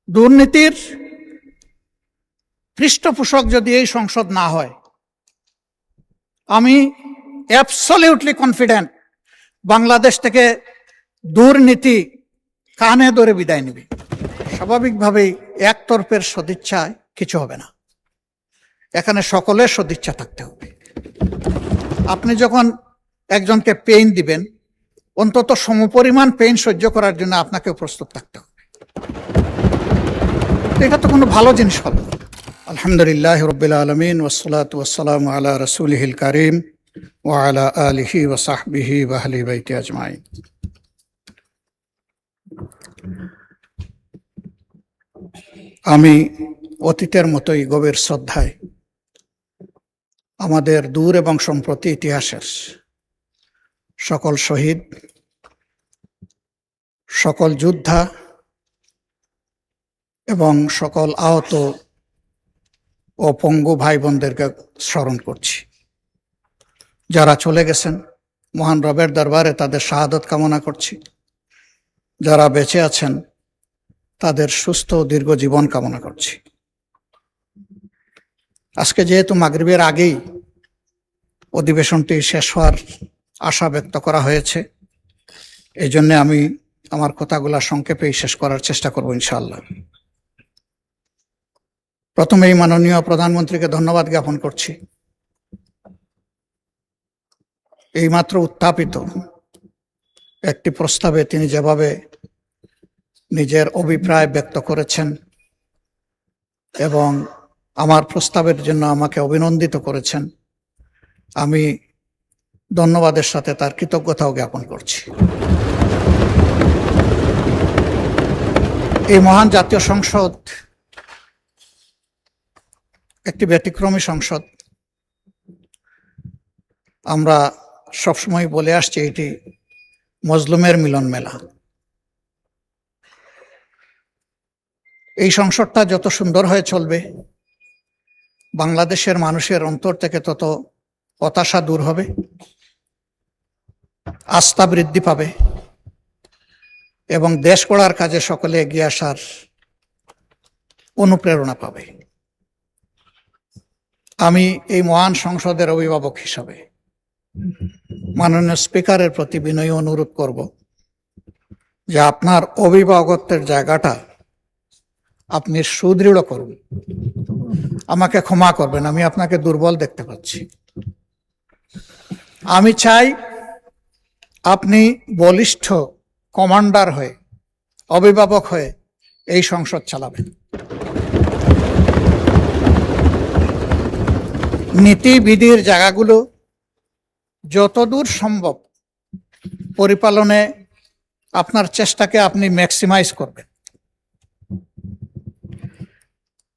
দুর্নীতির পৃষ্ঠপোষক যদি এই সংসদ না হয়, আমি অ্যাবসলিউটলি কনফিডেন্ট বাংলাদেশ থেকে দুর্নীতি কানে ধরে বিদায় নেবে। স্বাভাবিকভাবেই একতরফের সদিচ্ছায় কিছু হবে না, এখানে সকলের সদিচ্ছা থাকতে হবে। আপনি যখন একজনকে পেইন দিবেন, অন্তত সমপরিমাণ পেইন সহ্য করার জন্য আপনাকে প্রস্তুত থাকতে হবে। এটা তো কোনো ভালো জিনিস হবে না। আলহামদুলিল্লাহ রাব্বিল আলামিন ওয়াসসালাতু ওয়াসসালামু আলা রাসূলিহিল কারীম ওয়া আলা আলিহি ওয়া সাহবিহি ওয়া আহলি বাইতি আজমাইন। আমি অতীতের মতোই গভীর শ্রদ্ধায় আমাদের দূর এবং সম্প্রতি ইতিহাসের সকল শহীদ, সকল যোদ্ধা এবং সকল আহত ও পঙ্গু ভাই বোনদেরকে স্মরণ করছি। যারা চলে গেছেন, মহান রবের দরবারে তাদের শাহাদত কামনা করছি। যারা বেঁচে আছেন, তাদের সুস্থ দীর্ঘ জীবন কামনা করছি। আজকে যেহেতু মাগরিবের আগেই অধিবেশনটি শেষ হওয়ার আশা ব্যক্ত করা হয়েছে, এই জন্য আমি আমার কথাগুলা সংক্ষেপেই শেষ করার চেষ্টা করব ইনশাআল্লাহ। প্রথমেই মাননীয় প্রধানমন্ত্রীকে ধন্যবাদ জ্ঞাপন করছি। এইমাত্র উত্থাপিত একটি প্রস্তাবে তিনি যেভাবে নিজের অভিপ্রায় ব্যক্ত করেছেন এবং আমার প্রস্তাবের জন্য আমাকে অভিনন্দিত করেছেন, আমি ধন্যবাদের সাথে তার কৃতজ্ঞতাও জ্ঞাপন করছি। এই মহান জাতীয় সংসদ একটি ব্যতিক্রমী সংসদ। আমরা সবসময় বলে আসছি এটি মজলুমের মিলন মেলা। এই সংসদটা যত সুন্দর হয়ে চলবে, বাংলাদেশের মানুষের অন্তর থেকে তত হতাশা দূর হবে, আস্থা বৃদ্ধি পাবে এবং দেশ গড়ার কাজে সকলে এগিয়ে আসার অনুপ্রেরণা পাবে। আমি এই মহান সংসদের অভিভাবক হিসাবে মাননীয় স্পিকারের প্রতি বিনয়ী অনুরোধ করব যে আপনার অভিভাবকত্বের জায়গাটা আপনি সুদৃঢ় করুন। আমাকে ক্ষমা করবেন, আমি আপনাকে দুর্বল দেখতে পাচ্ছি। আমি চাই আপনি বলিষ্ঠ কমান্ডার হয়ে, অভিভাবক হয়ে এই সংসদ চালাবেন। নীতিবিধির জায়গাগুলো যতদূর সম্ভব পরিপালনে আপনার চেষ্টাকে আপনি ম্যাক্সিমাইজ করবেন।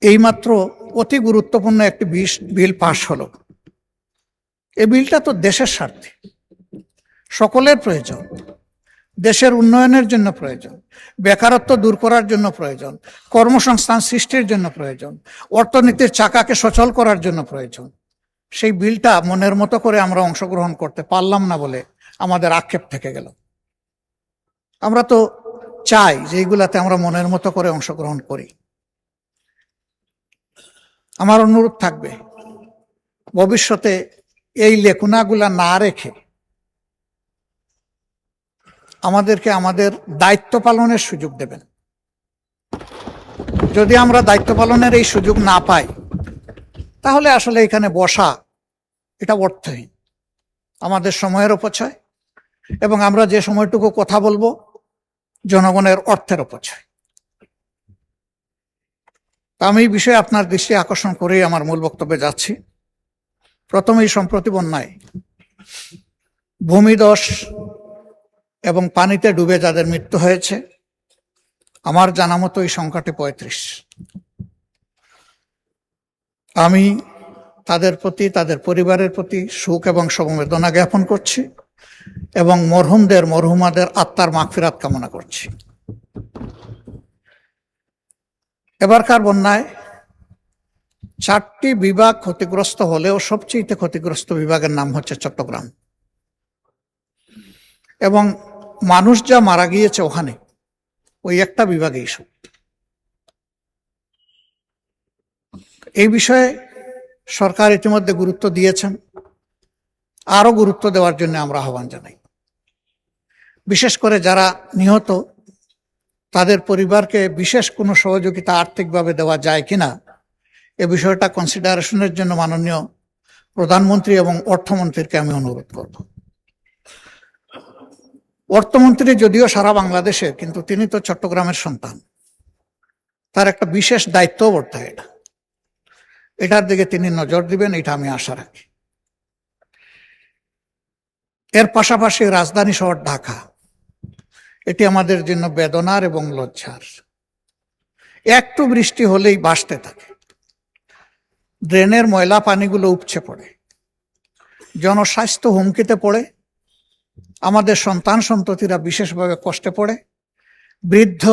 এইমাত্র অতি গুরুত্বপূর্ণ একটি বিল পাশ হলো। এই বিলটা তো দেশের স্বার্থে, সকলের প্রয়োজন, দেশের উন্নয়নের জন্য প্রয়োজন, বেকারত্ব দূর করার জন্য প্রয়োজন, কর্মসংস্থান সৃষ্টির জন্য প্রয়োজন, অর্থনীতির চাকাকে সচল করার জন্য প্রয়োজন। সেই বিলটা মনের মতো করে আমরা অংশগ্রহণ করতে পারলাম না বলে আমাদের আক্ষেপ থেকে গেল। আমরা তো চাই যে এইগুলাতে আমরা মনের মতো করে অংশগ্রহণ করি। আমার অনুরোধ থাকবে, ভবিষ্যতে এই লেখুনাগুলা না রেখে আমাদেরকে আমাদের দায়িত্ব পালনের সুযোগ দেবেন। যদি আমরা দায়িত্ব পালনের এই সুযোগ না পাই, তাহলে আসলে এখানে বসা এটা অর্থহীন, আমাদের সময়ের অপচয় এবং আমরা যে সময়টুকু কথা বলবো জনগণের অর্থের অপচয়। আমি এই বিষয়ে আপনার দৃষ্টি আকর্ষণ করেই আমার মূল বক্তব্যে যাচ্ছি। প্রথমেই সম্প্রতি বন্যায় ভূমিধস এবং পানিতে ডুবে যাদের মৃত্যু হয়েছে, আমার জানা মতো এই সংখ্যাটি ৩৫। আমি তাদের প্রতি, তাদের পরিবারের প্রতি শোক এবং সমবেদনা জ্ঞাপন করছি এবং মরহুমাদের আত্মার মাগফিরাত কামনা করছি। এবারকার বন্যায় 4টি বিভাগ ক্ষতিগ্রস্ত হলেও সবচেয়ে ক্ষতিগ্রস্ত বিভাগের নাম হচ্ছে চট্টগ্রাম, এবং মানুষ যা মারা গিয়েছে ওখানে ওই একটা বিভাগেই সব। এই বিষয়ে সরকার ইতিমধ্যে গুরুত্ব দিয়েছেন, আরো গুরুত্ব দেওয়ার জন্য আমরা আহ্বান জানাই। বিশেষ করে যারা নিহত তাদের পরিবারকে বিশেষ কোনো সহযোগিতা আর্থিকভাবে দেওয়া যায় কিনা এ বিষয়টা কনসিডারেশনের জন্য মাননীয় প্রধানমন্ত্রী এবং অর্থমন্ত্রীকে আমি অনুরোধ করব। অর্থমন্ত্রী যদিও সারা বাংলাদেশের, কিন্তু তিনি তো চট্টগ্রামের সন্তান, তার একটা বিশেষ দায়িত্ব বর্তায় এটার দিকে তিনি নজর দিবেন, এটা আমি আশা রাখি। এর পাশাপাশি রাজধানী শহর ঢাকা, এটি আমাদের জন্য বেদনার এবং লজ্জার। একটু বৃষ্টি হলেই ভাসতে থাকে, ড্রেনের ময়লা পানিগুলো উপচে পড়ে, জনস্বাস্থ্য হুমকিতে পড়ে, আমাদের সন্তান সন্ততিরা বিশেষভাবে কষ্টে পড়ে, বৃদ্ধ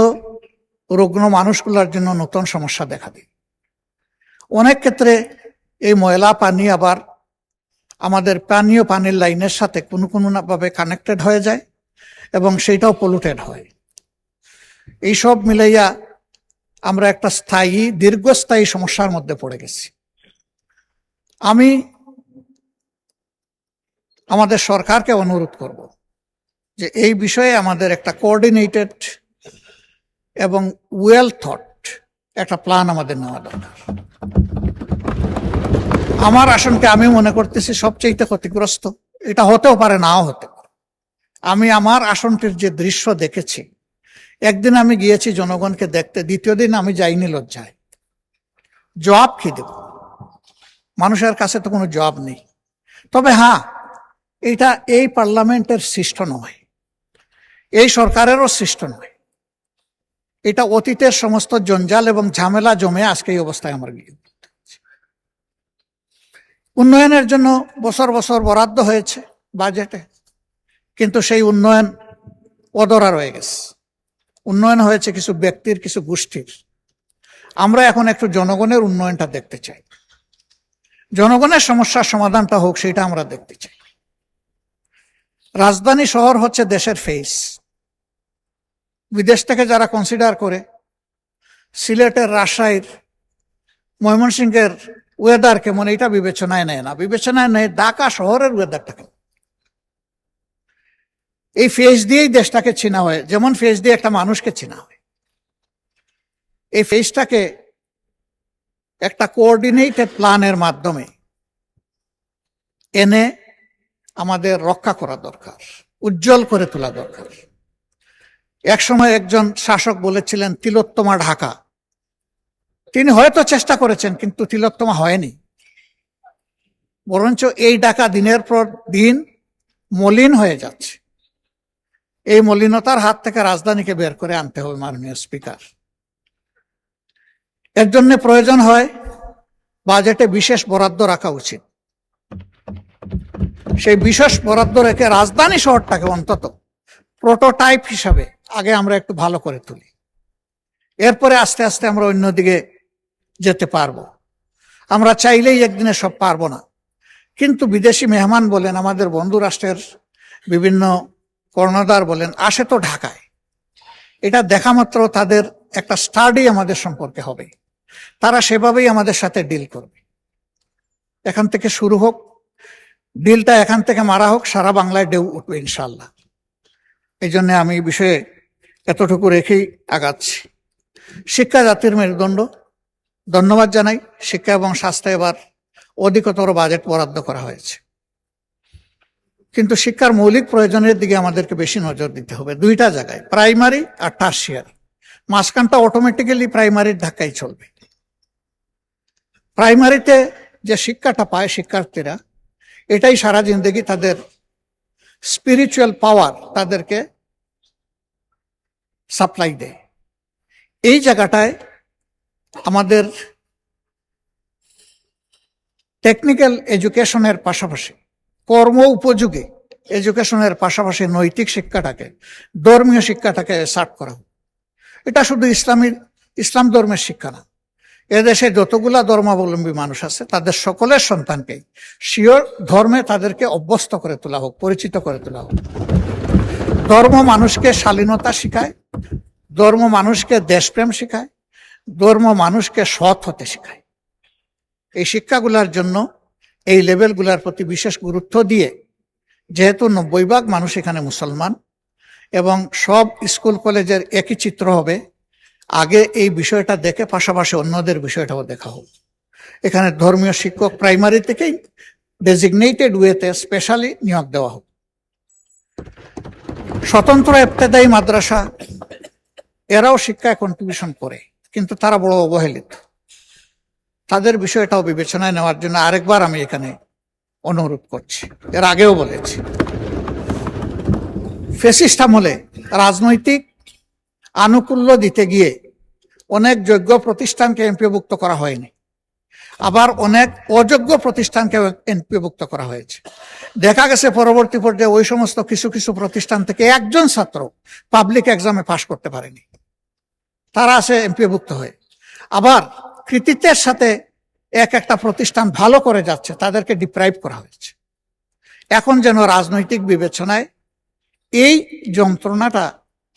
রুগ্ন মানুষগুলোর জন্য নতুন সমস্যা দেখা দেয়। অনেক ক্ষেত্রে এই ময়লা পানি আবার আমাদের পানীয় পানির লাইনের সাথে কোনো কোনো ভাবে কানেক্টেড হয়ে যায় এবং সেইটাও পলুটেড হয়। এইসব মিলাইয়া আমরা একটা স্থায়ী দীর্ঘস্থায়ী সমস্যার মধ্যে পড়ে গেছি। আমি আমাদের সরকারকে অনুরোধ করব যে এই বিষয়ে আমাদের একটা কোঅর্ডিনেটেড এবং ওয়েল থট একটা প্ল্যান আমাদের নেওয়া দরকার। আমার আসনকে আমি মনে করতেছি সবচেয়ে ক্ষতিগ্রস্ত, এটা হতেও পারে, নাও হতে পারে। আমি আমার আসনটির যে দৃশ্য দেখেছি, একদিন আমি গিয়েছি জনগণকে দেখতে, দ্বিতীয় দিন আমি যাইনি লজ্জায়। জবাব কি দেব? মানুষের কাছে তো কোনো জবাব নেই। তবে হ্যাঁ, এটা এই পার্লামেন্টের সৃষ্ট নয়, এই সরকারেরও সৃষ্ট নয়, এটা অতীতের সমস্ত জঞ্জাল এবং ঝামেলা জমে আজকে এই অবস্থায় আমার গিয়ে। উন্নয়নের জন্য বছর বছর বরাদ্দ হয়েছে বাজেটে, কিন্তু সেই উন্নয়ন অধরা রয়ে গেছে। উন্নয়ন হয়েছে কিছু ব্যক্তির, কিছু গোষ্ঠীর। আমরা এখন একটু জনগণের উন্নয়নটা দেখতে চাই, জনগণের সমস্যার সমাধানটা হোক, সেটা আমরা দেখতে চাই। রাজধানী শহর হচ্ছে দেশের ফেস। বিদেশ থেকে যারা কনসিডার করে সিলেটের, রাজশাহীর, ময়মনসিংহের ওয়েদারকে মনে এটা বিবেচনায় নেয় না, বিবেচনায় নেয় ঢাকা শহরের ওয়েদারটাকে। এই ফেস দিয়েই দেশটাকে চেনা হয়, যেমন ফেস দিয়ে একটা মানুষকে চেনা হয়। এই ফেসটাকে একটা কোঅর্ডিনেটেড প্ল্যানের মাধ্যমে এনে আমাদের রক্ষা করা দরকার, উজ্জ্বল করে তোলা দরকার। একসময় একজন শাসক বলেছিলেন তিলোত্তমা ঢাকা। তিনি হয়তো চেষ্টা করেছেন, কিন্তু তিলোত্তমা হয়নি। বরঞ্চ এই ঢাকা দিনের পর দিন মলিন হয়ে যাচ্ছে। এই মলিনতার হাত থেকে রাজধানীকে বের করে আনতে হবে মাননীয় স্পিকার। এর জন্য প্রয়োজন হয় বাজেটে বিশেষ বরাদ্দ রাখা উচিত। সেই বিশেষ বরাদ্দ রেখে রাজধানী শহরটাকে অন্তত প্রোটোটাইপ হিসাবে আগে আমরা একটু ভালো করে তুলি, এরপরে আস্তে আস্তে আমরা অন্যদিকে যেতে পারবো। আমরা চাইলেই একদিনে সব পারবো না, কিন্তু বিদেশি মেহমান বলেন, আমাদের বন্ধু রাষ্ট্রের বিভিন্ন কর্ণধার বলেন, আসে তো ঢাকায়। এটা দেখা মাত্র তাদের একটা স্টাডি আমাদের সম্পর্কে হবে, তারা সেভাবেই আমাদের সাথে ডিল করবে। এখান থেকে শুরু হোক, ডিলটা এখান থেকে মারা হোক, সারা বাংলায় ঢেউ উঠবে ইনশাল্লাহ। এই জন্য আমি এই বিষয়ে এতটুকু রেখেই আগাচ্ছি। শিক্ষা জাতির মেরুদণ্ড, ধন্যবাদ জানাই। শিক্ষা এবং স্বাস্থ্য এবার অধিকতর বাজেট বরাদ্দ করা হয়েছে, কিন্তু শিক্ষার মৌলিক প্রয়োজনের দিকে আমাদেরকে বেশি নজর দিতে হবে। দুইটা জায়গায়, প্রাইমারি আর টার্সিয়ারি। মাঝখানটা অটোমেটিক্যালি প্রাইমারির ধাক্কাই চলবে। প্রাইমারিতে যে শিক্ষাটা পায় শিক্ষার্থীরা, এটাই সারা জিন্দগি তাদের স্পিরিচুয়াল পাওয়ার তাদেরকে সাপ্লাই দেয়। এই জায়গাটায় আমাদের টেকনিক্যাল এডুকেশনের পাশাপাশি, কর্ম উপযোগী এডুকেশনের পাশাপাশি নৈতিক শিক্ষাটাকে, ধর্মীয় শিক্ষাটাকে সার্ট করা। এটা শুধু ইসলাম ধর্মের শিক্ষা না, এদেশে যতগুলা ধর্মাবলম্বী মানুষ আছে তাদের সকলের সন্তানকে শিওর ধর্মে তাদেরকে অভ্যস্ত করে তোলা হোক, পরিচিত করে তোলা হোক। ধর্ম মানুষকে শালীনতা শিখায়, ধর্ম মানুষকে দেশপ্রেম শিখায়, ধর্ম মানুষকে সৎ হতে শিখায়। এই শিক্ষাগুলার জন্য এই লেভেলগুলার প্রতি বিশেষ গুরুত্ব দিয়ে, যেহেতু 90% মানুষ এখানে মুসলমান এবং সব স্কুল কলেজের একই চিত্র হবে, আগে এই বিষয়টা দেখে পাশাপাশি অন্যদের বিষয়টাও দেখা হোক। এখানে ধর্মীয় শিক্ষক প্রাইমারি থেকেই ডেজিগনেটেড ওয়েতে স্পেশালি নিয়োগ দেওয়া হোক। স্বতন্ত্র ইবতেদায়ী মাদ্রাসা এরাও শিক্ষায় কন্ট্রিবিউশন করে, কিন্তু তারা বড় অবহেলিত। তাদের বিষয়টাও বিবেচনায় নেওয়ার জন্য আরেকবার আমি এখানে অনুরোধ করছি। এর আগেও বলেছি, ফ্যাসিস্ট আমলে রাজনৈতিক আনুকূল্য দিতে গিয়ে অনেক যোগ্য প্রতিষ্ঠানকে এমপিওভুক্ত করা হয়নি, আবার অনেক অযোগ্য প্রতিষ্ঠানকে এমপিওভুক্ত করা হয়েছে। দেখা গেছে পরবর্তী পর্যায়ে ওই সমস্ত কিছু কিছু প্রতিষ্ঠান থেকে একজন ছাত্র পাবলিক এক্সামে পাশ করতে পারেনি, তারা আছে এমপিওভুক্ত হয়ে। আবার কৃতিত্বের সাথে একটা প্রতিষ্ঠান ভালো করে যাচ্ছে, তাদেরকে ডিপ্রাইভ করা হয়েছে। এখন যেন রাজনৈতিক বিবেচনায় এই যন্ত্রণাটা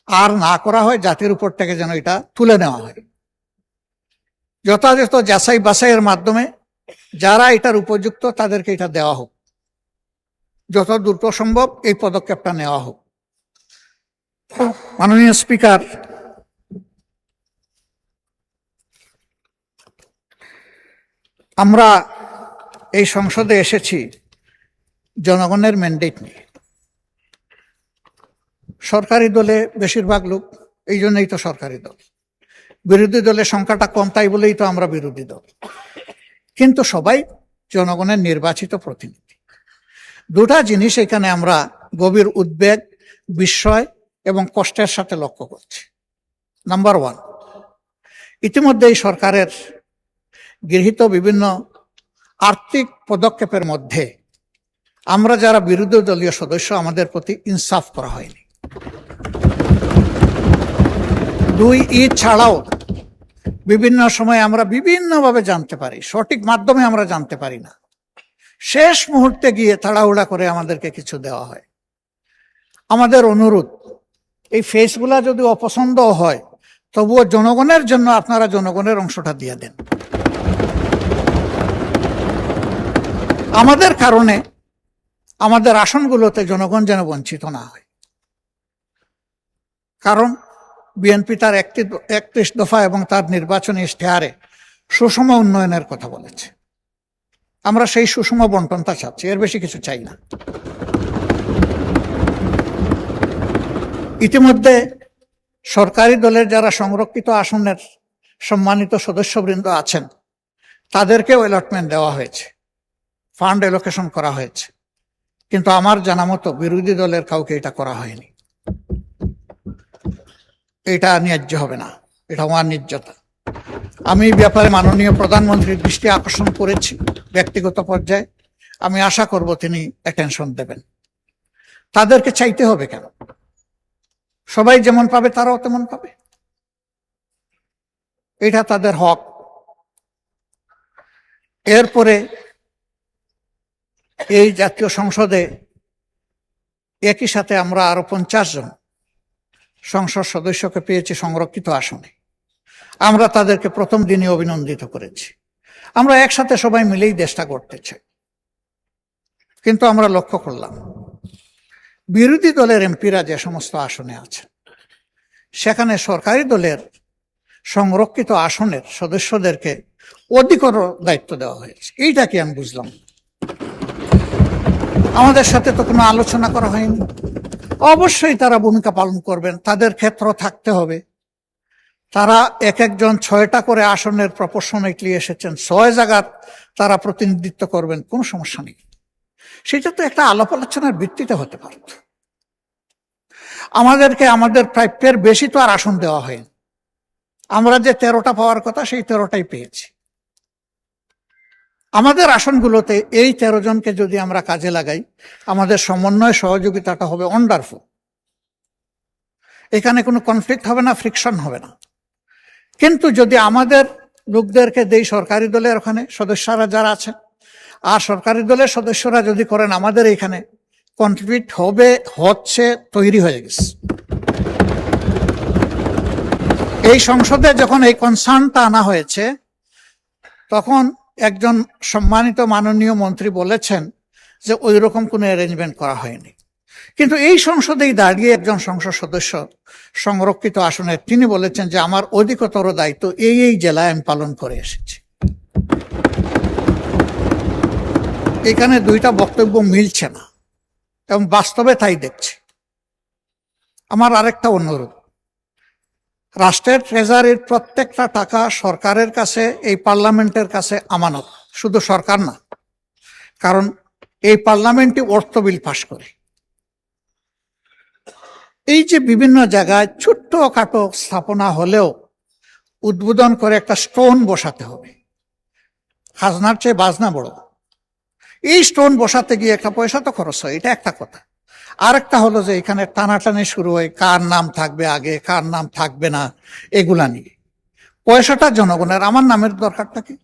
আর না করা হয়, জাতির উপর থেকে যেন এটা তুলে নেওয়া হয়। যথাযথ যাচাই বাছাইয়ের মাধ্যমে যারা এটার উপযুক্ত তাদেরকে এটা দেওয়া হোক, যত দ্রুত সম্ভব এই পদক্ষেপটা নেওয়া হোক। মাননীয় স্পিকার, আমরা এই সংসদে এসেছি জনগণের ম্যান্ডেট নিয়ে। সরকারি দলে বেশিরভাগ লোক, এই জন্যই তো সরকারি দল। বিরোধী দলের সংখ্যাটা কম, তাই বলেই তো আমরা বিরোধী দল। কিন্তু সবাই জনগণের নির্বাচিত প্রতিনিধি। দুটা জিনিস এখানে আমরা গভীর উদ্বেগ, বিস্ময় এবং কষ্টের সাথে লক্ষ্য করছি। নাম্বার 1, ইতিমধ্যে এই সরকারের গৃহীত বিভিন্ন আর্থিক পদক্ষেপের মধ্যে আমরা যারা বিরোধী দলীয় সদস্য, আমাদের প্রতি ইনসাফ করা হয়নি। 2, ঈদ ছাড়াও বিভিন্ন সময় আমরা বিভিন্নভাবে জানতে পারি, সঠিক মাধ্যমে আমরা জানতে পারি না। শেষ মুহূর্তে গিয়ে তাড়াহুড়া করে আমাদেরকে কিছু দেওয়া হয়। আমাদের অনুরোধ, এই ফেসগুলা যদি অপছন্দ হয় তবুও জনগণের জন্য আপনারা জনগণের অংশটা দিয়ে দেন। আমাদের কারণে আমাদের আসনগুলোতে জনগণ যেন বঞ্চিত না হয়। কারণ বিএনপি তার 31 দফা এবং তার নির্বাচনী ইশতেহারে সুষম উন্নয়নের কথা বলেছে। আমরা সেই সুষম বন্টনটা চাচ্ছি, এর বেশি কিছু চাই না। ইতিমধ্যে সরকারি দলের যারা সংরক্ষিত আসনের সম্মানিত সদস্যবৃন্দ আছেন, তাদেরকেও অ্যালটমেন্ট দেওয়া হয়েছে, ফান্ড অ্যালোকেশন করা হয়েছে। কিন্তু আমার জানা মতো বিরোধী দলের কাউকে এটা করা হয়নি। এটা ন্যায্য হবে না, এটা অন্যায্যতা। আমি ব্যাপারে মাননীয় প্রধানমন্ত্রীর দৃষ্টি আকর্ষণ করেছি ব্যক্তিগত পর্যায়ে। আমি আশা করব তিনি অ্যাটেনশন দেবেন। তাদেরকে চাইতে হবে কেন? সবাই যেমন পাবে তারাও তেমন পাবে, এটা তাদের হক। এরপরে এই জাতীয় সংসদে একই সাথে আমরা আরো 50 জন সংসদ সদস্যকে পেয়েছি সংরক্ষিত আসনে। আমরা তাদেরকে প্রথম দিনে অভিনন্দিত করেছি। আমরা একসাথে সবাই মিলেই দেশটা করতে চাই। কিন্তু আমরা লক্ষ্য করলাম বিরোধী দলের এমপিরা যে সমস্ত আসনে আছেন, সেখানে সরকারি দলের সংরক্ষিত আসনের সদস্যদেরকে অধিকতর দায়িত্ব দেওয়া হয়েছে। এইটা কি আমি বুঝলাম। আমাদের সাথে তো কোনো আলোচনা করা হয়নি। অবশ্যই তারা ভূমিকা পালন করবেন, তাদের ক্ষেত্র থাকতে হবে। তারা এক একজন 6টা করে আসনের প্রপোর্শনেটলি এসেছেন, 6 জায়গার তারা প্রতিনিধিত্ব করবেন, কোনো সমস্যা নেই। সেটা তো একটা আলাপ আলোচনার ভিত্তিতে হতে পারত। আমাদেরকে আমাদের প্রাপ্যের বেশি তো আর আসন দেওয়া হয়নি। আমরা যে 13টা পাওয়ার কথা সেই 13টাই পেয়েছি। আমাদের আসনগুলোতে এই 13 জনকে যদি আমরা কাজে লাগাই, আমাদের সমন্বয় সহযোগিতাটা হবে ওয়ান্ডারফুল। এখানে কোনো কনফ্লিক্ট হবে না, ফ্রিকশন হবে না। কিন্তু যদি আমাদের লোকদেরকে দেই সরকারি দলের ওখানে সদস্যরা যারা আছে, আর সরকারি দলের সদস্যরা যদি করেন আমাদের এখানে, কনফ্লিক্ট হবে, হচ্ছে, তৈরি হয়ে গেছে। এই সংসদে যখন এই কনসার্নটা আনা হয়েছে, তখন একজন সম্মানিত মাননীয় মন্ত্রী বলেছেন যে ওই রকম কোনো অ্যারেঞ্জমেন্ট করা হয়নি, কিন্তু এই সংসদেই দাঁড়িয়ে একজন সংসদ সদস্য সংরক্ষিত আসনের তিনি বলেছেন যে আমার অধিকতর দায়িত্ব এই জেলায় আমি পালন করে এসেছি। এখানে দুইটা বক্তব্য মিলছে না এবং বাস্তবে তাই দেখছি। আমার আরেকটা অনুরোধ, রাষ্ট্রের ট্রেজারির প্রত্যেকটা টাকা সরকারের কাছে, এই পার্লামেন্টের কাছে আমানত, শুধু সরকার না, কারণ এই পার্লামেন্টই অর্থ বিল পাশ করে। এই যে বিভিন্ন জায়গায় ছোট্ট খাটো স্থাপনা হলেও উদ্বোধন করে একটা স্টোন বসাতে হবে, খাজনার চেয়ে বাজনা বড়। এই স্টোন বসাতে গিয়ে একটা পয়সা তো খরচ হয়, এটা একটা কথা। আরেকটা হলো যে এখানে টানাটানি শুরু হয়, কার নাম থাকবে আগে কার নাম থাকবে না, এগুলা নিয়ে। পয়সাটা জনগণের, আমার নামের দরকারটা কি?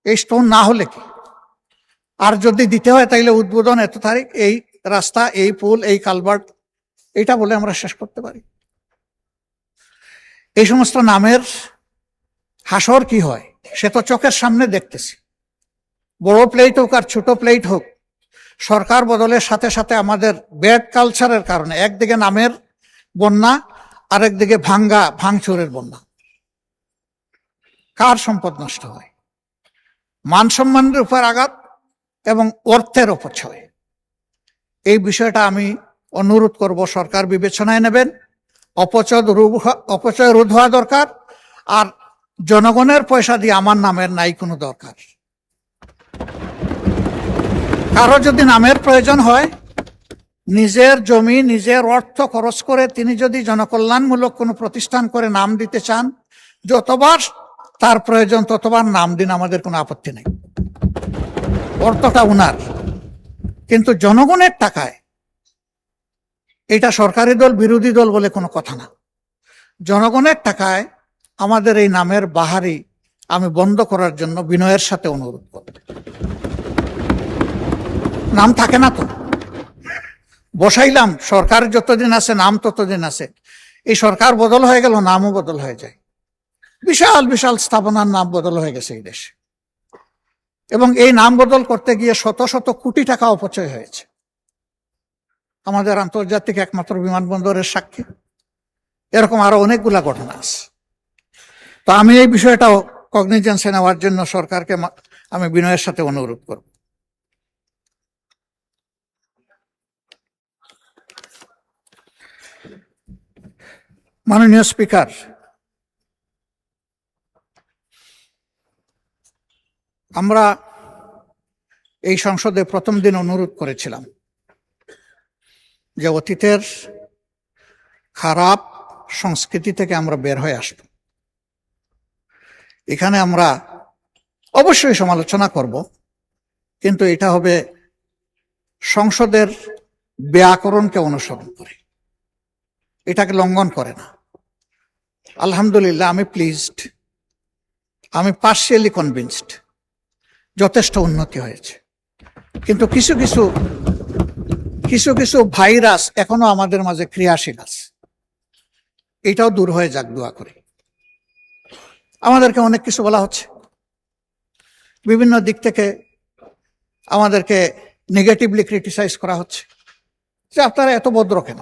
এই স্টোন না হলে কি? আর যদি দিতে হয় তাইলে উদ্বোধন এত তারিখ, এই রাস্তা, এই পুল, এই কালভার্ট, এটা বলে আমরা শেষ করতে পারি। এই সমস্ত নামের হাসর কি হয় সে তো চোখের সামনে দেখতেছি। বড় প্লেট হোক আর ছোট প্লেট হোক, সরকার বদলের সাথে সাথে আমাদের ব্যাড কালচারের কারণে একদিকে নামের বন্যা, আরেকদিকে ভাঙচুরের বন্যা। কার সম্পদ নষ্ট হয়, মান সম্মানের উপর আঘাত এবং অর্থের অপচয়। এই বিষয়টা আমি অনুরোধ করব সরকার বিবেচনায় নেবেন। অপচয় রোধ হওয়া দরকার, আর জনগণের পয়সা দিয়ে আমার নামের নাই কোনো দরকার। কারো যদি নামের প্রয়োজন হয়, নিজের জমি নিজের অর্থ খরচ করে তিনি যদি জনকল্যাণমূলক কোনো প্রতিষ্ঠান করে নাম দিতে চান, যতবার তার প্রয়োজন ততবার নাম দিন, আমাদের কোনো আপত্তি নেই, অর্থটা উনার। কিন্তু জনগণের টাকায়, এটা সরকারি দল বিরোধী দল বলে কোনো কথা না, জনগণের টাকায় আমাদের এই নামের বাহারি আমি বন্ধ করার জন্য বিনয়ের সাথে অনুরোধ করব। নাম থাকে না তো, বসাইলাম, সরকার যতদিন আছে নাম ততদিন আছে। এই সরকার বদল হয়ে গেল, নামও বদল হয়ে যায়। বিশাল বিশাল স্থাপনার নাম বদল হয়ে গেছে এই দেশে, এবং এই নাম বদল করতে গিয়ে শত শত কোটি টাকা অপচয় হয়েছে। আমাদের আন্তর্জাতিক একমাত্র বিমানবন্দরের সাক্ষী, এরকম আরো অনেকগুলা ঘটনা আছে। তো আমি এই বিষয়টাও কগনিজেন্সে নেওয়ার জন্য সরকারকে আমি বিনয়ের সাথে অনুরোধ করব। মাননীয় স্পিকার, আমরা এই সংসদে প্রথম দিন অনুরোধ করেছিলাম যে অতীতের খারাপ সংস্কৃতি থেকে আমরা বের হয়ে আসব। এখানে আমরা অবশ্যই সমালোচনা করব, কিন্তু এটা হবে সংসদের ব্যাকরণকে অনুসরণ করে, এটাকে লঙ্ঘন করে না। আলহামদুলিল্লাহ, আমি প্লিজড, আমি পার্শিয়ালি কনভিন্সড, যথেষ্ট উন্নতি হয়েছে। কিন্তু কিছু কিছু ভাইরাস এখনো আমাদের মাঝে ক্রিয়াশীল আছে, এটাও দূর হয়ে যাক দোয়া করি। আমাদেরকে অনেক কিছু বলা হচ্ছে, বিভিন্ন দিক থেকে আমাদেরকে নেগেটিভলি ক্রিটিসাইজ করা হচ্ছে যে আপনারা এত ভদ্র কেন,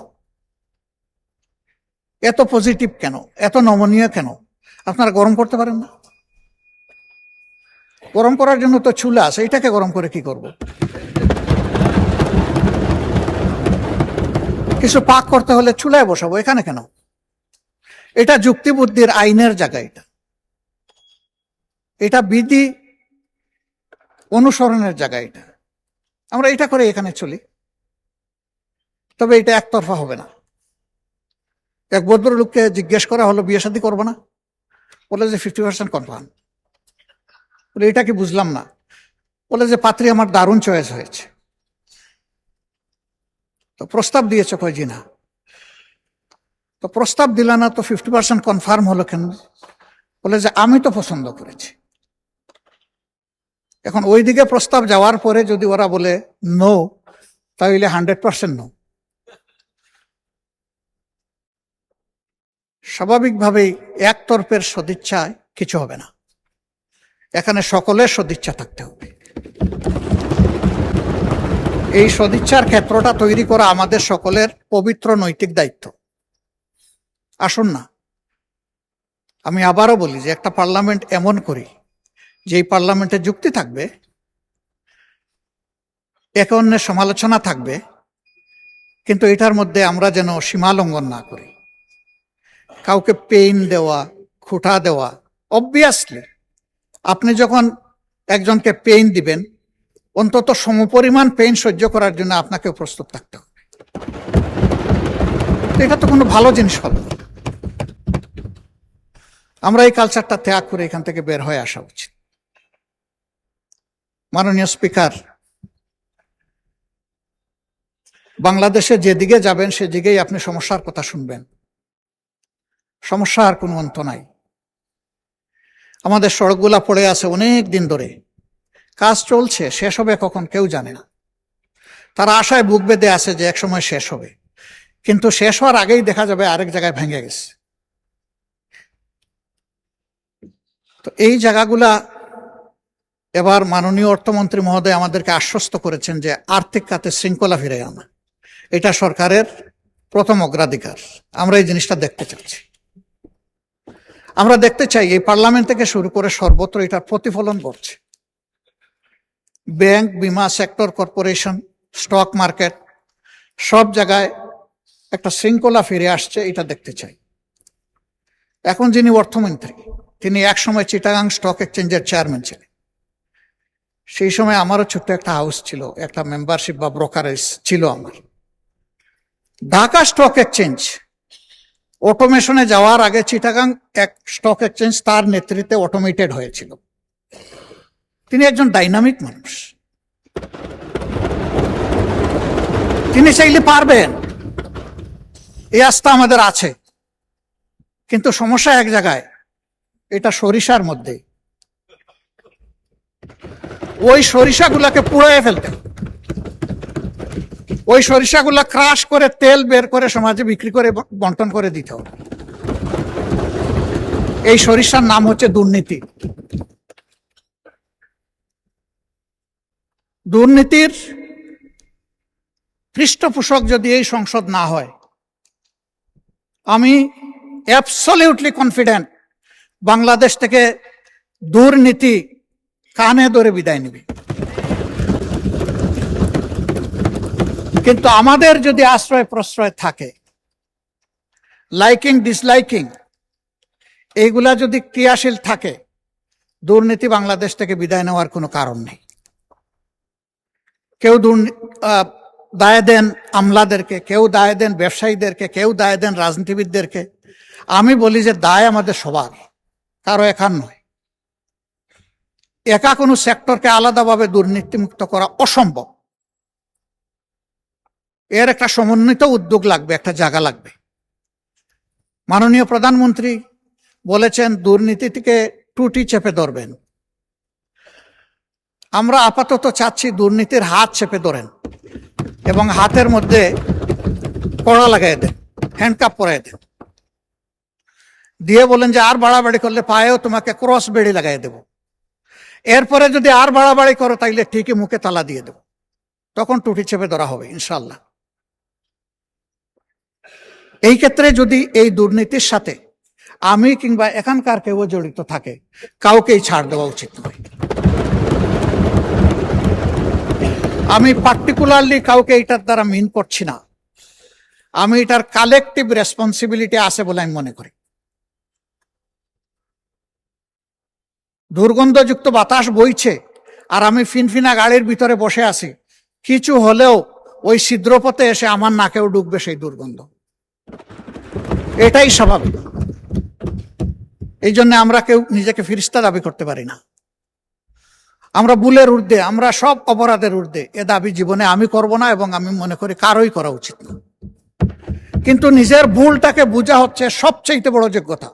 এত পজিটিভ কেন, এত নমনীয় কেন, আপনারা গরম করতে পারেন না? গরম করার জন্য তো চুলা আছে, এটাকে গরম করে কি করব? কিছু পাক করতে হলে চুলায় বসাবো, এখানে কেন? এটা যুক্তি বুদ্ধির আইনের জায়গা, এটা বিধি অনুসরণের জায়গা। এটা আমরা এটা করে এখানে চলি, তবে এটা একতরফা হবে না। এক ভদ্রলোককে জিজ্ঞেস করা হলো বিয়ে শাদী করবো না, বলে যে 50% কনফার্ম। বলে এটা কি বুঝলাম না। বলে যে পাত্রী আমার দারুণ চয়েস হয়েছে। তো প্রস্তাব দিয়েছে, কয় জি না। তো প্রস্তাব দিল না, তো 50% কনফার্ম হলো কেন? বলে যে আমি তো পছন্দ করেছি। এখন ওইদিকে প্রস্তাব যাওয়ার পরে যদি ওরা বলে নো, তাহলে 100% নো। স্বাভাবিকভাবেই একতরফের সদিচ্ছায় কিছু হবে না। এখানে সকলের সদিচ্ছা থাকতে হবে। এই সদিচ্ছার ক্ষেত্রটা তৈরি করা আমাদের সকলের পবিত্র নৈতিক দায়িত্ব। আসুন না, আমি আবারও বলি যে একটা পার্লামেন্ট এমন করি যে এই পার্লামেন্টে যুক্তি থাকবে, একে অন্যের সমালোচনা থাকবে, কিন্তু এটার মধ্যে আমরা যেন সীমা লঙ্ঘন না করি। কাউকে পেইন দেওয়া, খোঁটা দেওয়া, অবভিয়াসলি আপনি যখন একজনকে পেইন দিবেন, অন্তত সমপরিমাণ পেইন সহ্য করার জন্য আপনাকে প্রস্তুত থাকতে হবে। এটা তো কোনো ভালো জিনিস হলো না। আমরা এই কালচারটা ত্যাগ করে এখান থেকে বের হয়ে আসা উচিত। মাননীয় স্পিকার, বাংলাদেশে যেদিকে যাবেন সেদিকেই আপনি সমস্যার কথা শুনবেন। সমস্যার কোনো অন্ত নাই। আমাদের সড়কগুলা পড়ে আছে অনেক দিন ধরে, কাজ চলছে, শেষ হবে কখন কেউ জানে না। তারা আশায় বুক বেঁধে আছে যে এক সময় শেষ হবে, কিন্তু শেষ হওয়ার আগেই দেখা যাবে আরেক জায়গায় ভেঙে গেছে। তো এই জায়গাগুলা এবার মাননীয় অর্থমন্ত্রী মহোদয় আমাদেরকে আশ্বস্ত করেছেন যে আর্থিক খাতে শৃঙ্খলা ফিরে আনা, এটা সরকারের প্রথম অগ্রাধিকার। আমরা এই জিনিসটা দেখতে চাচ্ছি। আমরা দেখতে চাই এই পার্লামেন্ট থেকে শুরু করে সর্বত্র এটার প্রতিফলন ঘটছে। ব্যাংক, বিমা সেক্টর, কর্পোরেশন, স্টক মার্কেট, সব জায়গায় একটা শৃঙ্খলা ফিরে আসছে, এটা দেখতে চাই। এখন যিনি অর্থমন্ত্রী, তিনি একসময় চিটাগাং স্টক এক্সচেঞ্জের চেয়ারম্যান ছিলেন। সেই সময় আমারও ছোট্ট একটা হাউস ছিল, একটা মেম্বারশিপ বা ব্রোকারেজ ছিল আমার। ঢাকা স্টক এক্সচেঞ্জ অটোমেশনে যাওয়ার আগে চিটাগাং এক স্টক এক্সচেঞ্জ তার নেতৃত্বে অটোমেটেড হয়েছিল। তিনি একজন ডাইনামিক মানুষ, তিনি চাইলে পারবেন, এই আস্থা আমাদের আছে। কিন্তু সমস্যা এক জায়গায়, এটা সরিষার মধ্যে। ওই সরিষাগুলাকে পুড়িয়ে ফেলতে, ওই সরিষাগুলা ক্রাশ করে তেল বের করে সমাজে বিক্রি করে বন্টন করে দিতে হবে। এই সরিষার নাম হচ্ছে দুর্নীতি। দুর্নীতির পৃষ্ঠপোষক যদি এই সংসদ না হয়, আমি অ্যাবসলিউটলি কনফিডেন্ট বাংলাদেশ থেকে দুর্নীতি কানে ধরে বিদায় নেবে। কিন্তু আমাদের যদি আশ্রয় প্রশ্রয় থাকে, লাইকিং ডিসলাইকিং এইগুলা যদি ক্রিয়াশীল থাকে, দুর্নীতি বাংলাদেশ থেকে বিদায় নেওয়ার কোনো কারণ নেই। কেউ দায় দেন আমলাদেরকে, কেউ দায় দেন ব্যবসায়ীদেরকে, কেউ দায় দেন রাজনীতিবিদদেরকে। আমি বলি যে দায় আমাদের সবার, কারো একার নয়। একা কোনো সেক্টরকে আলাদাভাবে দুর্নীতিমুক্ত করা অসম্ভব। এর একটা সমন্বিত উদ্যোগ লাগবে, একটা জায়গা লাগবে। মাননীয় প্রধানমন্ত্রী বলেছেন দুর্নীতি থেকে টুটি চেপে ধরবেন। আমরা আপাতত চাচ্ছি দুর্নীতির হাত চেপে ধরেন এবং হাতের মধ্যে কড়া লাগাই দেন, হ্যান্ডকাপ পরাই দেন, দিয়ে বলেন যে আর বাড়াবাড়ি করলে পায়েও তোমাকে ক্রস বেড়ি লাগাই দেব। এরপরে যদি আর বাড়াবাড়ি করো তাইলে ঠিকই মুখে তালা দিয়ে দেব। তখন টুটি চেপে ধরা হবে ইনশাল্লাহ। এই ক্ষেত্রে যদি এই দুর্নীতির সাথে আমি কিংবা এখানকার কেউ জড়িত থাকে, কাউকেই ছাড় দেওয়া উচিত নয়। আমি পার্টিকুলারলি কাউকে এটার দ্বারা মিন করছি না, আমি এটার কালেকটিভ রেসপন্সিবিলিটি আছে বলে আমি মনে করি। দুর্গন্ধযুক্ত বাতাস বইছে আর আমি ফিনফিনা গাড়ির ভিতরে বসে আছি, কিছু হলেও ওই ছিদ্রপথে এসে আমার নাকেও ঢুকবে সেই দুর্গন্ধ। এটাই স্বাভাবিক। এই জন্য আমরা কেউ নিজেকে ফিরিস্তা দাবি করতে পারি না। আমরা ভুলের ঊর্ধ্বে, আমরা সব অপরাধের ঊর্ধ্বে, এ দাবি জীবনে আমি করব না এবং আমি মনে করি কারোই করা উচিত না। কিন্তু নিজের ভুলটাকে বোঝা হচ্ছে সবচেয়ে বড় যোগ্যতা।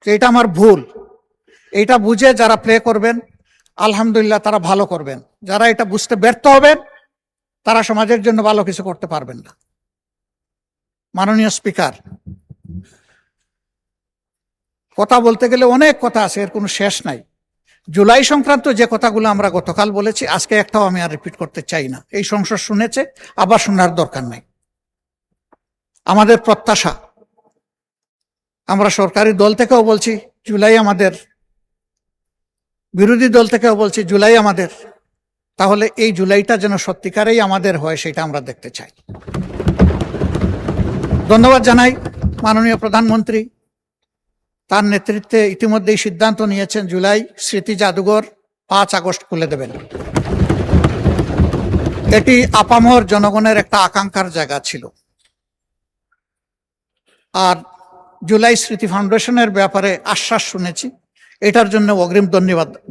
এটা আমার ভুল, এইটা বুঝে যারা প্লে করবেন আলহামদুলিল্লাহ তারা ভালো করবেন। যারা এটা বুঝতে ব্যর্থ হবেন তারা সমাজের জন্য ভালো কিছু করতে পারবেন না। মাননীয় স্পিকার, কথা বলতে গেলে অনেক কথা আছে, এর কোনো শেষ নাই। জুলাই সংক্রান্ত যে কথাগুলো আমরা গতকাল বলেছি, আজকে একটাও আমি আর রিপিট করতে চাই না। এই সংসদ শুনেছে, আবার শোনার দরকার নাই। আমাদের প্রত্যাশা, আমরা সরকারি দল থেকেও বলছি জুলাই আমাদের, বিরোধী দল থেকেও বলছি জুলাই আমাদের। তাহলে এই জুলাইটা যেন সত্যিকারেই আমাদের হয়, সেটা আমরা দেখতে চাই। ধন্যবাদ জানাই মাননীয় প্রধানমন্ত্রী, তার নেতৃত্বে ইতিমধ্যেই সিদ্ধান্ত নিয়েছেন জুলাই স্মৃতি জাদুঘর 5 আগস্ট খুলে দেবেন। এটি আপামর জনগণের একটা আকাঙ্ক্ষার জায়গা ছিল। আর জুলাই স্মৃতি ফাউন্ডেশনের ব্যাপারে আশ্বাস শুনেছি, এটার জন্য অগ্রিম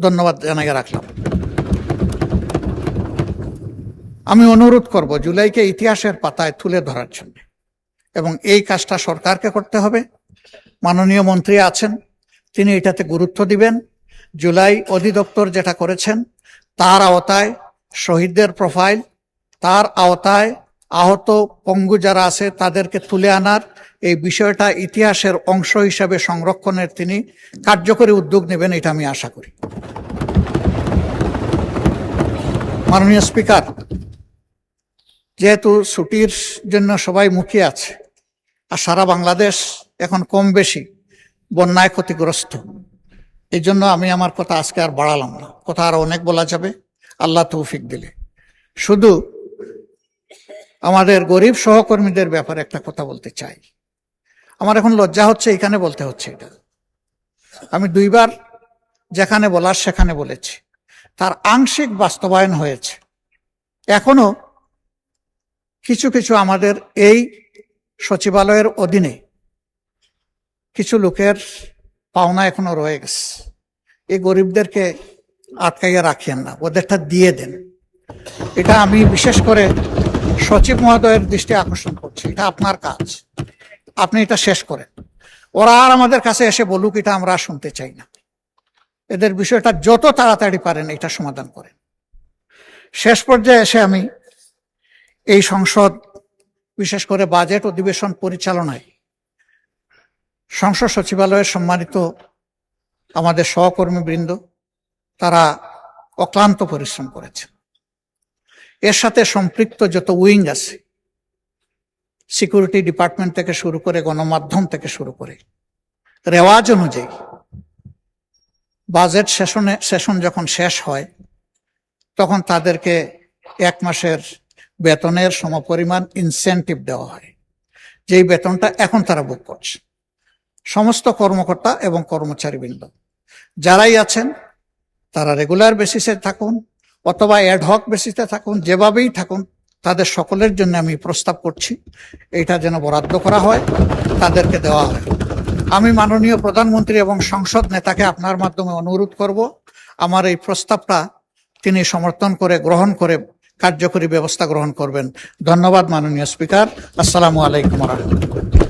ধন্যবাদ জানাই রাখলাম। আমি অনুরোধ করব জুলাইকে ইতিহাসের পাতায় তুলে ধরার জন্য, এবং এই কাজটা সরকারকে করতে হবে। মাননীয় মন্ত্রী আছেন, তিনি এটাতে গুরুত্ব দিবেন। জুলাই অধিদপ্তর যেটা করেছেন, তার আওতায় শহীদদের প্রোফাইল, তার আওতায় আহত পঙ্গু যারা আছে তাদেরকে তুলে আনার এই বিষয়টা ইতিহাসের অংশ হিসাবে সংরক্ষণের তিনি কার্যকরী উদ্যোগ নেবেন, এটা আমি আশা করি। মাননীয় স্পিকার, যেহেতু ছুটির জন্য সবাই মুখিয়ে আছে, আর সারা বাংলাদেশ এখন কম বেশি বন্যায় ক্ষতিগ্রস্ত, এই জন্য আমি আমার কথা আজকে আর বাড়ালাম না। কথা আরো অনেক বলা যাবে, আল্লাহ তৌফিক দিলে। শুধু আমাদের গরিব সহকর্মীদের ব্যাপারে একটা কথা বলতে চাই। আমার এখন লজ্জা হচ্ছে এখানে বলতে হচ্ছে এটা। আমি 2 বার যেখানে বলার সেখানে বলেছি, তার আংশিক বাস্তবায়ন হয়েছে। এখনো কিছু কিছু আমাদের এই সচিবালয়ের অধীনে কিছু লোকের পাওনা এখনো রয়ে গেছে। এই গরিবদেরকে আটকাইয়া রাখিয়েন না, ওদেরটা দিয়ে দেন। এটা আমি বিশেষ করে সচিব মহোদয়ের দৃষ্টি আকর্ষণ করছি। এটা আপনার কাজ, আপনি এটা শেষ করেন। ওরা আর আমাদের কাছে এসে বলুক, এটা আমরা শুনতে চাই না। এদের বিষয়টা যত তাড়াতাড়ি পারেন এটা সমাধান করেন। শেষ পর্যায়ে এসে আমি এই সংসদ, বিশেষ করে বাজেট অধিবেশন পরিচালনায় সংসদ সচিবালয়ের সম্মানিত আমাদের সহকর্মীবৃন্দ, তারা অক্লান্ত পরিশ্রম করেছে। এর সাথে সম্পৃক্ত যত উইং আছে, সিকিউরিটি ডিপার্টমেন্ট থেকে শুরু করে গণমাধ্যম থেকে শুরু করে, রেওয়াজ অনুযায়ী বাজেট সেশন যখন শেষ হয় তখন তাদেরকে 1 মাসের বেতনের সমপরিমাণ ইনসেন্টিভ দেওয়া হয়, যেই বেতনটা এখন তারা ভোগ করছে। সমস্ত কর্মকর্তা এবং কর্মচারীবৃন্দ যারাই আছেন, তারা রেগুলার বেসিসে থাকুন অথবা অ্যাডহক বেসিসে থাকুন, যেভাবেই থাকুন, তাদের সকলের জন্য আমি প্রস্তাব করছি এটা যেন বরাদ্দ করা হয়, তাদেরকে দেওয়া হয়। আমি মাননীয় প্রধানমন্ত্রী এবং সংসদ নেতাকে আপনার মাধ্যমে অনুরোধ করব, আমার এই প্রস্তাবটা তিনি সমর্থন করে, গ্রহণ করে কার্যকরী ব্যবস্থা গ্রহণ করবেন। ধন্যবাদ মাননীয় স্পিকার। আসসালামু আলাইকুম ওয়া রাহমাতুল্লাহ।